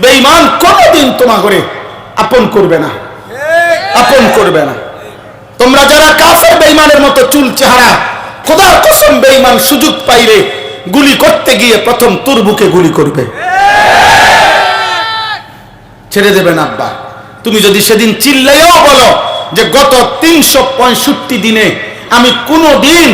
বেঈমান কোনদিন তোমাকে আপন করবে না, আপন করবে না। তোমরা যারা কাফের বেঈমানের মতো চুল চেহারা, খোদার কসম বেঈমান সুযোগ পাইলে গুলি করতে গিয়ে প্রথম তোর বুকে গুলি করবে, ছেড়ে দেবেন আব্বা। তুমি যদি সেদিন চিল্লাইও বলো যে গত 365 দিনে আমি কোনোদিন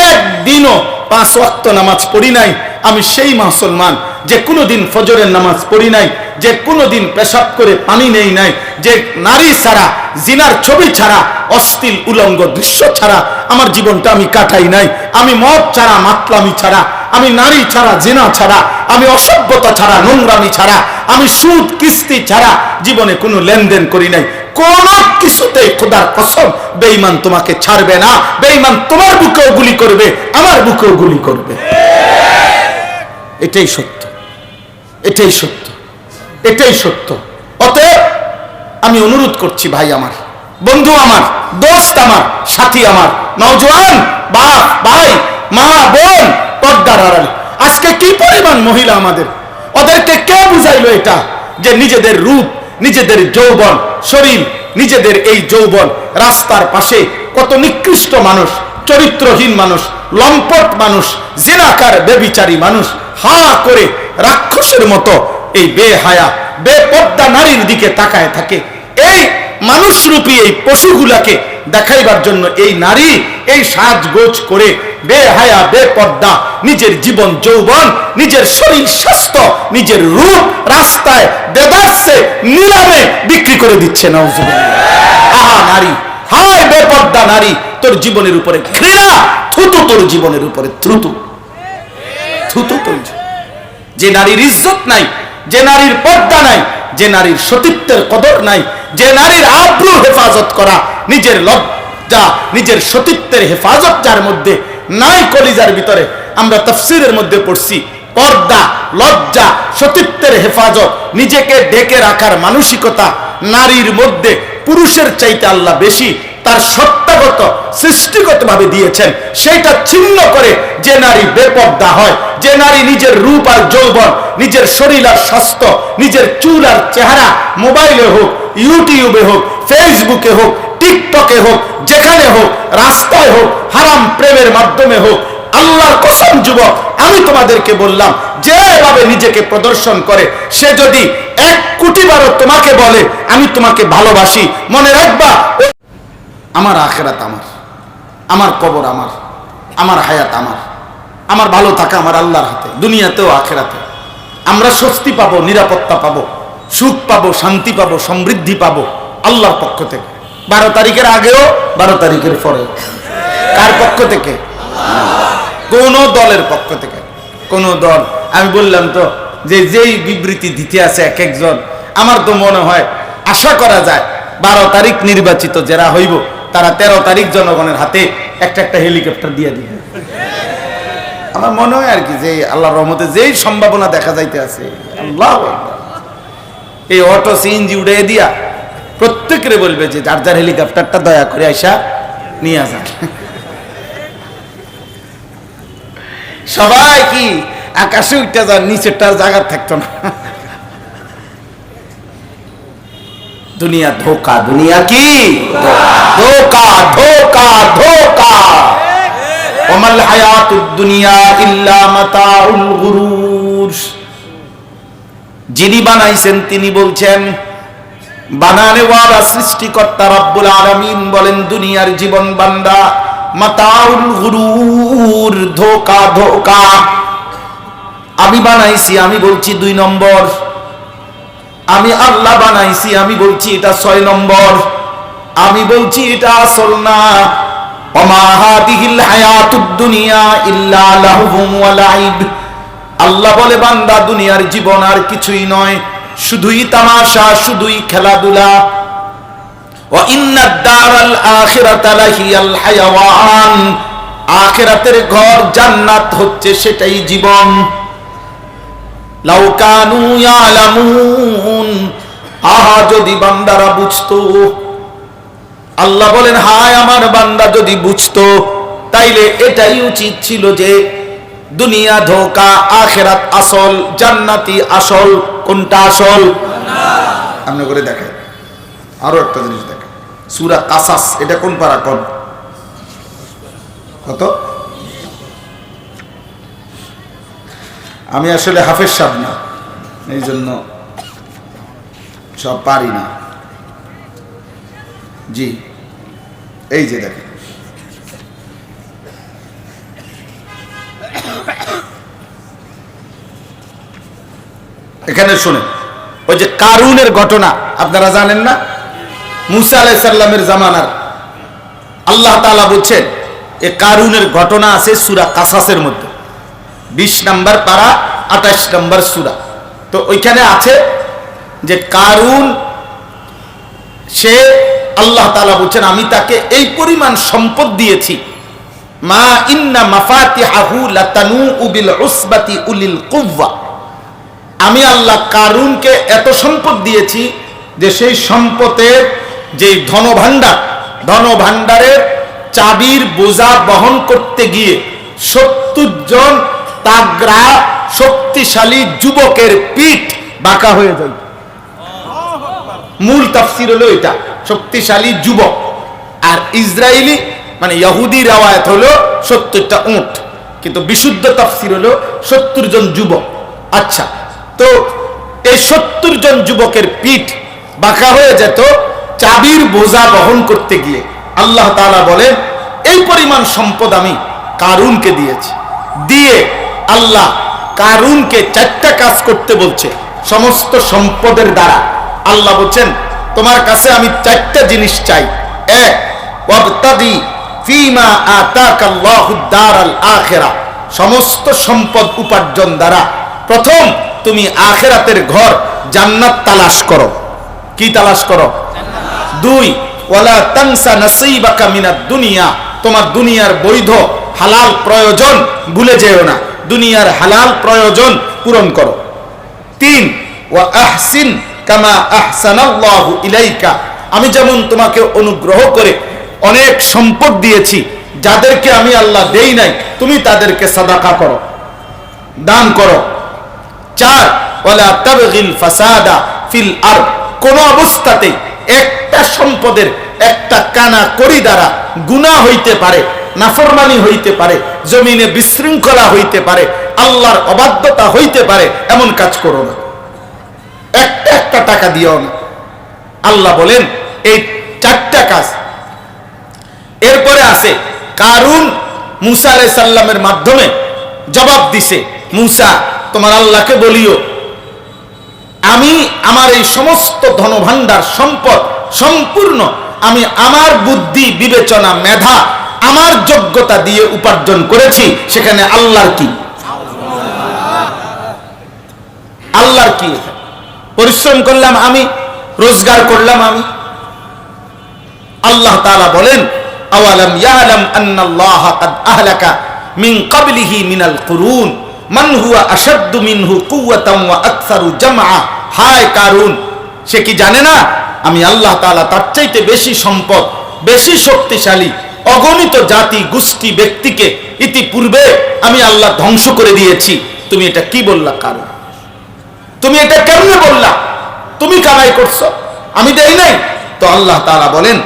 একদিনও 5 ওয়াক্ত নামাজ পড়ি নাই, আমি সেই মুসলমান যে কোনোদিন ফজরের নামাজ পড়ি নাই, যে কোনোদিন পেশাব করে পানি নেই নাই, যে নারী ছাড়া, জিনার ছবি ছাড়া, অশ্লীল উলঙ্গ দৃশ্য ছাড়া আমার জীবনটা আমি কাটাই নাই, আমি মদ ছাড়া, মাতলামি ছাড়া, আমি নারী ছাড়া, জিনা ছাড়া, আমি অসভ্যতা ছাড়া, নোংরামি ছাড়া, আমি সুদ কিস্তি ছাড়া জীবনে কোনো লেনদেন করি নাই, কোন কিছুতেই খোদার কসম বেঈমান তোমাকে ছাড়বে না। বেঈমান তোমার বুকেও গুলি করবে, আমার বুকেও গুলি করবে। এটাই সত্য, এটাই সত্য, এটাই সত্য। অতএব আমি অনুরোধ করছি, ভাই আমার, বন্ধু আমার, দোস্ত আমার, সাথী আমার, নওজোয়ান বাপ ভাই, মা বোন, পর্দার আড়ালে আজকে কি পরিমাণ মহিলা আমাদের, ওদেরকে কে বুঝাইলো এটা যে নিজেদের রূপ, নিজেদের যৌবন, শরীর, নিজেদের এই যৌবন রাস্তার পাশে কত নিকৃষ্ট মানুষ, চরিত্রহীন মানুষ, লম্পট মানুষ, জিনাকার বেবিচারী মানুষ হা করে রাক্ষসের মতো এই বেহায়া বেপর্দা নারীর দিকে তাকায় থাকে। এই মানুষরূপী এই পশুগুলাকে দেখাইবার জন্য এই নারী এই সাজগোজ করে বেহায়া বেপর্দা নিজের জীবন যৌবন, নিজের শরীর স্বাস্থ্য, নিজের রূপ রাস্তায় দেদারসে নিলামে বিক্রি করে দিচ্ছে। নাউজুবিল্লাহ। আহা নারী, হায় বেপর্দা নারী, তোর জীবনের উপরে ঘৃণা, থুতু তোর জীবনের উপরে, থুতু থুতু তোর। যে নারীর ইজ্জত নাই, যে নারীর পর্দা নাই, যে নারীর সতীত্বের কদর নাই, যে নারীর আব্রু হেফাজত করা, নিজের লজ্জা, নিজের সতীত্বের হেফাজত যার মধ্যে নাই কলিজার ভিতরে। আমরা তাফসীরের মধ্যে পড়ছি, পর্দা, লজ্জা, সতীত্বের হেফাজত, নিজেকে ঢেকে রাখার মানসিকতা নারীর মধ্যে পুরুষের চাইতে আল্লাহ বেশি তার সত্তাগত সৃষ্টিগতভাবে দিয়েছেন। সেইটা ছিন্ন করে যে নারী বেপর্দা হয়, যে নারী নিজের রূপ আর যৌবন, নিজের শরীর আর স্বাস্থ্য, নিজের চুল আর চেহারা মোবাইলে হোক, ইউটিউবে হোক, ফেসবুকে হোক, টিকটকে হোক, যেখানে হোক, রাস্তায় হোক, হারাম প্রেমের মাধ্যমে হোক, আল্লাহর কসম যুবক, আমি তোমাদেরকে বললাম, যেভাবে নিজেকে প্রদর্শন করে সে যদি 1 কোটি বারও তোমাকে বলে আমি তোমাকে ভালোবাসি, মনে রাখবা আমার আখিরাত আমার, আমার কবর আমার, আমার হায়াত আমার, আমার ভালো থাকা আমার আল্লাহর হাতে, দুনিয়াতেও আখিরাতে। আমরা স্বস্তি পাবো, নিরাপত্তা পাবো, সুখ পাবো, শান্তি পাবো, সমৃদ্ধি পাবো আল্লাহর পক্ষ থেকে। 12 তারিখের আগেও, 12 তারিখের পরেও। কার পক্ষ থেকে? কোন দলের পক্ষ থেকে? কোন দল? আমি বললাম তো যে যেই বিবৃতি দিতে আছে এক একজন, আমার তো মনে হয় আশা করা যায় 12 তারিখ নির্বাচিত যারা হইব তারা 13 তারিখ জনগণের হাতে একটা একটা হেলিকপ্টার দিয়ে দিবে। আমার মনে হয় আর কি যে আল্লাহর রহমতে যেই সম্ভাবনা দেখা যাইতে আছে, আল্লাহ এই অটো সিএনজি উড়ে দিয়া প্রত্যেকরে বলবে যে যার যার হেলিকপ্টারটা দয়া করে আইসা নিয়ে যান। সবাই কি আকাশে উঠতে যান, নিচেরটার জায়গা থাকতো না। দুনিয়া ধোকা, দুনিয়া কি ধোকা, ধোকা, ধোকা। ওমাল হায়াতুদ দুনিয়া ইল্লা মাতাউল গুরুর। যিনি বানাইছেন তিনি বলছেন, বানানেওয়ালা সৃষ্টিকর্তা রব্বুল আলামিন বলেন দুনিয়ার জীবন বান্দা মাতাউল গুরুর, ধোকা, ধোকা। আমি বানাইছি, আমি বলছি 2 নম্বর। আমি আল্লাহ বানাইছি, আমি বলছি এটা 6 নম্বর। আমি বলছি এটা আসল না। ওমা হাদিহিল হায়াতুদ দুনিয়া ইল্লা লাহবুন ওয়া লাইব। আল্লাহ বলে বান্দা দুনিয়ার জীবন আর কিছুই নয়, শুধুই তামাশা, শুধুই খেলাধুলা। ওয়া ইন্নাদ দারাল আখিরাতা লাহিয়াল হায়াওয়ান। আখিরাতের ঘর জান্নাত হচ্ছে সেটাই জীবন। লাউ কানু ইয়ালামুন। আহা যদি বান্দারা বুঝতো। আল্লাহ বলেন হায় আমার বান্দা যদি বুঝতো তাইলে এটাই উচিত ছিল যে দুনিয়া ধোকা, আখিরাত আসল, জান্নাতি আসল। কোনটা আসল? আপনি করে দেখেন। আরো একটা জিনিস দেখেন, সূরা কাসাস, এটা কোন পারা? কোন কত? আমি আসলে হাফেজ সাহেব না, এই জন্য সব পারি না। জি, এই যে দেখেন, এখানে শুনেন, ওই যে কারুনের ঘটনা আপনারা জানেন না? মুসা আলাইহিস সালামের জামানার আল্লাহ তাআলা বলছেন, এই কারুনের ঘটনা আছে সূরা কাসাসের মধ্যে, 20 নম্বর পারা 28 নম্বর সূরা। তো ওইখানে আছে যে কারুন, সে আল্লাহ তাআলা বলছেন আমি তাকে এই পরিমাণ সম্পদ দিয়েছি, মা ইন্না মাফাতিহাহু লাতানূউ বিল উসবাতি উলিল কুওয়া। আমি আল্লাহ কারুনকে এত সম্পদ দিয়েছি যে সেই সম্পদের যে ধনভাণ্ডারের চাবির বোঝা বহন করতে গিয়ে 70 জন তাগড়া শক্তিশালী যুবকের পিঠ বাঁকা হয়ে যায়। মূল তাফসীর হলো এটা, শক্তিশালী যুবক। আর ইসরায়েলি মানে ইহুদি রওয়ায়াত হলো 70টা উট, কিন্তু বিশুদ্ধ তাফসীর হলো 70 জন যুবক। আচ্ছা, তো এই 70 জন যুবকের পিঠ বাঁকা হয়ে যেত চাবির বোঝা বহন করতে গিয়ে। আল্লাহ তাআলা বলেন এই পরিমাণ সম্পদ আমি কারুনকে দিয়েছি। দিয়ে আল্লাহ কারুনকে 4টা কাজ করতে বলছে সমস্ত সম্পদের দ্বারা। আল্লাহ বলছেন তোমার কাছে আমি 4টা জিনিস চাই। এক, ওয়াবতাগি ফীমা আতাকাল্লাহুদ দারাল আখিরা, সমস্ত সম্পদ উপার্জন দ্বারা প্রথম তুমি আখিরাতের ঘর জান্নাত তালাশ করো। কি তালাশ করো? দুই, ওয়ালা তানসা নাসীবাকা মিনাদ দুনিয়া, তোমার দুনিয়ার বৈধ হালাল প্রয়োজন ভুলে যেও না, দুনিয়ার হালাল প্রয়োজন পূরণ করো। তিন, ওয়া আহসিন কামা আহসানাল্লাহু ইলাইকা, আমি যেমন তোমাকে অনুগ্রহ করে অনেক সম্পদ দিয়েছি, যাদেরকে আমি আল্লাহ দেই নাই তুমি তাদেরকে সাদাকা করো, দান করো। চার, ওয়ালা তাবগিল ফাসাদা ফিল আরদ, কোন অবস্থাতে একটা সম্পদের একটা কানা করি দ্বারা গুনাহ হইতে পারে, নাফরমানি হইতে পারে, জমিনে বিশৃঙ্খলা হইতে পারে, আল্লাহর অবাধ্যতা হইতে পারে, এমন কাজ করো না। একটা টাকা দিও না। আল্লাহ বলেন এই 4টা কাজ। এরপরে আছে কারুন মুসা আলাইহিস সালামের মাধ্যমে জবাব দিছে, মুসা তোমার আল্লাহকে বলিও আমি আমার এই সমস্ত ধনভাণ্ডার সম্পদ সম্পূর্ণ আমি আমার বুদ্ধি বিবেচনা মেধা আমার যোগ্যতা দিয়ে উপার্জন করেছি, সেখানে আল্লাহর কি? আল্লাহর কি? পরিশ্রম করলাম আমি, রোজগার করলাম আমি। আল্লাহ তাআলা বলেন আওয়ালাম ইয়ালাম আন্নাল্লাহা কাদ আহলাকা মিন ক্বাবলিহি মিনাল কুরুন মান হুয়া আশাদ্দু মিনহু কুওয়াতান ওয়া আকসারু জামআ। হায় কারুন, সে কি জানে না আমি আল্লাহ তাআলা তার চাইতে বেশি সম্পদ, বেশি শক্তিশালী অগণিত জাতি গোষ্ঠী ব্যক্তিকে ইতিপূর্বে আমি আল্লাহ ধ্বংস করে দিয়েছি। তুমি এটা কি বললা কারুন? তুমি এটা কেমনে বললা? তুমি কামাই করছো, আমি দেই নাই? তো আল্লাহ তাআলা বলেন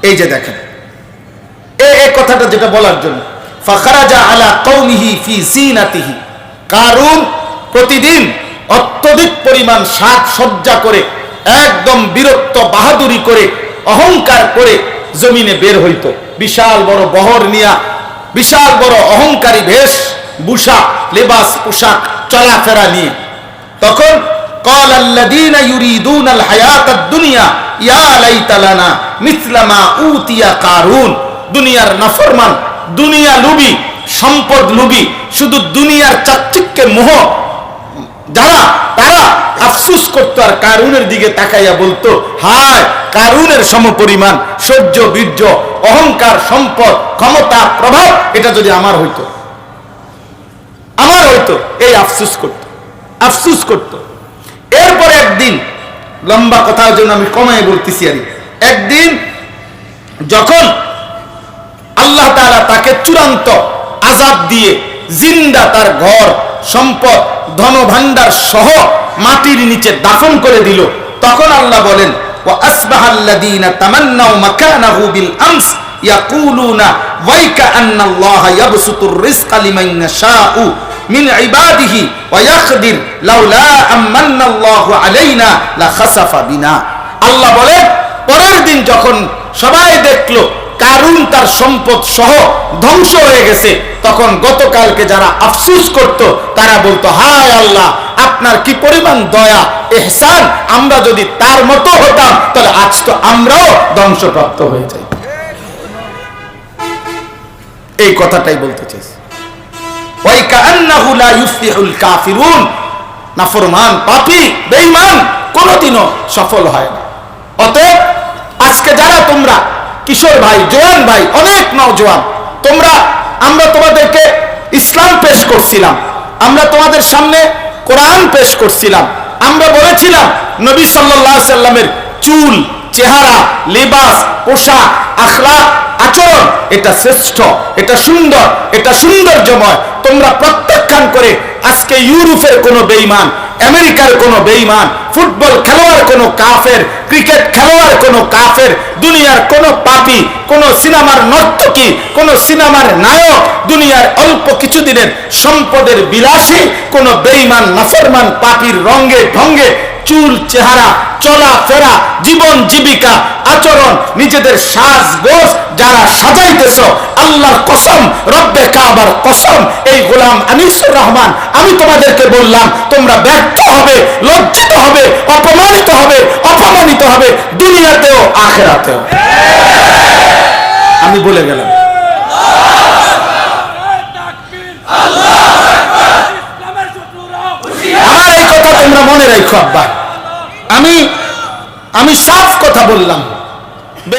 এই যে দেখেন এই কথাটা যেটা বলার জন্য, ফাখারাজা আলা কওমিহি ফি জিনাতিহি, কারুন প্রতিদিন অত্যধিক পরিমাণ সাজ সজ্জা করে একদম বীরত্ব বাহাদুরি করে অহংকার করে জমিনে বের হইতো, বিশাল বড় বহর নিয়া, বিশাল বড় অহংকারী বেশ ভূষা লেবাস পোশাক চলাফেরা নিয়ে। তখন قال الذين يريدون الحياة الدنيا يا ليت لنا مثل ما أوتي قارون, দুনিয়ার নাফরমান, দুনিয়া লোভী, সম্পদ লোভী, শুধু দুনিয়ার চাকচিক্যে মোহ যারা, তারা আফসোস করতো আর কারুনের দিকে তাকাইয়া বলতো হায় কারুনের সমপরিমাণ সহ্য বীর্য অহংকার সম্পদ ক্ষমতা প্রভাব এটা যদি আমার হইতো, আমার হইতো, এই আফসোস করত, আফসোস করত। এরপরে একদিন, লম্বা কথার জন্য আমি কমায় বলতেছি, আর একদিন যখন আল্লাহ তাআলা তাকে চূড়ান্ত আযাব দিয়ে জিন্দা তার ঘর সম্পদ ধন ভাণ্ডার সহ মাটির নিচে দাফন করে দিল, তখন আল্লাহ বলেন ওয়া আসবাহাল্লাযীনা তামান্নাউ মাকানাহু বিল আমস ইয়াকুলুনা ওয়াইকা আন্নাল্লাহা ইয়াবসুতুর রিজকা লিমান ইয়াশাউ মিন ইবাদিহি ওয়া ইয়াকদির লাউলা আমান্নাল্লাহু আলাইনা লাখাসাফা বিনা। আল্লাহ বলেন পরের দিন যখন সবাই দেখলো কারুন তার সম্পদ সহ ধ্বংস হয়ে গেছে, তখন গতকালকে যারা আফসোস করত তারা বলতো হায় আল্লাহ আপনার কি পরিমাণ দয়া ইহসান, আমরা যদি তার মতো হতাম তাহলে আজ তো আমরাও ধ্বংসপ্রাপ্ত হয়ে যাই। এই কথাটাই বলতে চাইছি। ওয়াই কাআন্নাহু লা ইউফলিহুল কাফিরুন, নাফরমান পাপী বেঈমান কোনোদিনও সফল হয় না। অতএব আজকে যারা তোমরা কিশোর ভাই, জওয়ান ভাই, অনেক নওজোয়ান, আমরা তোমাদেরকে ইসলাম পেশ করছিলাম, আমরা তোমাদের সামনে কোরআন পেশ করছিলাম, আমরা বলেছিলাম নবী সাল্লাল্লাহু আলাইহি সাল্লামের চুল, চেহারা, লিবাস, পোশাক, আখলাক, আচরণ এটা শ্রেষ্ঠ, এটা সুন্দর, এটা সৌন্দর্যময়। তোমরা প্রত্যাখ্যান করে আজকে ইউরোপের কোনো বেঈমান, আমেরিকার কোনো বেঈমান, ফুটবল খেলোয়াড় কোনো কাফের, ক্রিকেট খেলোয়াড় কোনো কাফের, দুনিয়ার কোনো পাপী, কোনো সিনেমার নর্তকী, কোনো সিনেমার নায়ক, দুনিয়ার অল্প কিছুদিনের সম্পদের বিলাসী কোনো বেঈমান নাফরমান পাপীর রঙে ঢঙ্গে চুল, চেহারা, চলাফেরা, জীবন জীবিকা, আচরণ, নিজেদের সাজগোজ যারা সাজাইতেছ, আল্লাহর কসম, রব্বে কাবার কসম, এই গোলাম আনিসুর রহমান, আমি তোমাদেরকে বললাম তোমরা ব্যর্থ হবে, লজ্জিত হবে, অপমানিত হবে, অপমানিত হবে দুনিয়াতেও আখিরাতেও। আমি বলে গেলাম। আমার এই কথা তোমরা মনে রাখো আব্বা, আমি সাফ কথা বললাম।